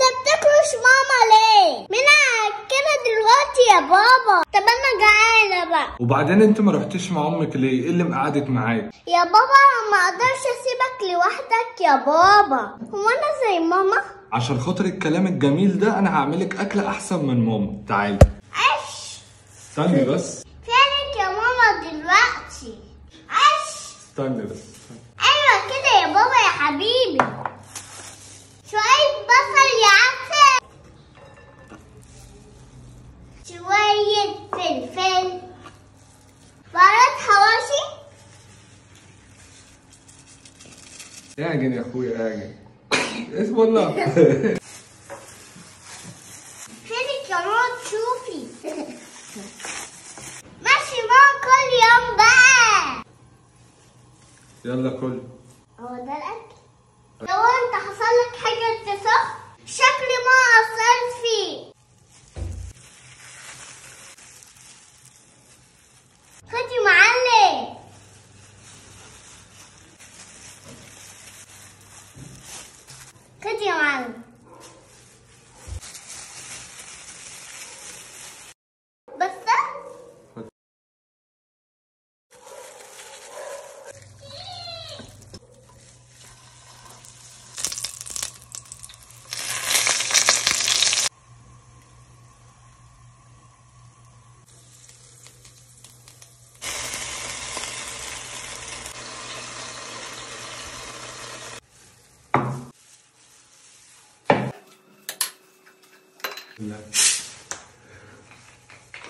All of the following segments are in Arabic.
انت بتاكلش ماما ليه؟ مين كده دلوقتي يا بابا؟ طب انا جعانه بقى. وبعدين انت ما رحتيش مع امك ليه؟ ايه اللي مقعدك معاك؟ يا بابا ما اقدرش اسيبك لوحدك يا بابا. هو انا زي ماما؟ عشان خاطر الكلام الجميل ده انا هعملك اكله احسن من ماما. تعالي. عش. استني بس. فينك يا ماما دلوقتي؟ عش. استني بس. ايوه كده يا بابا يا حبيبي. شوية بصل يا عسل، شوية فلفل، بهارات حواشي. اعجن يا اخويا اعجن. اسم الله. فينك يا ماما تشوفي؟ ماشي ماما كل يوم بقى. يلا كل. هو ده الأكل؟ لو انت حصل لك حاجة تصف شكلي ما أثرت فيه. خدي معلم. خدي يا معلم. بس لا.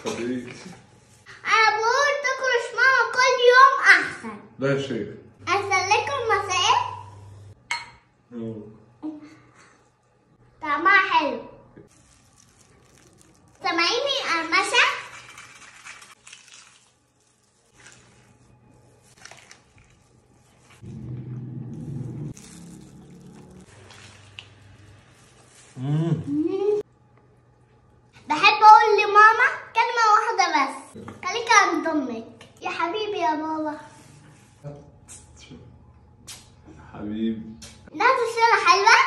خليك. أنا بقول تاكلش ماما كل يوم أحسن. لا يا شيخ. أسلكوا المسائل. طعمها حلو. سامعيني قرمشة؟ بحب أقول لماما كلمة واحدة بس، خليك عند أمك يا حبيبي يا بابا. حبيبي. لا تصير حلوة؟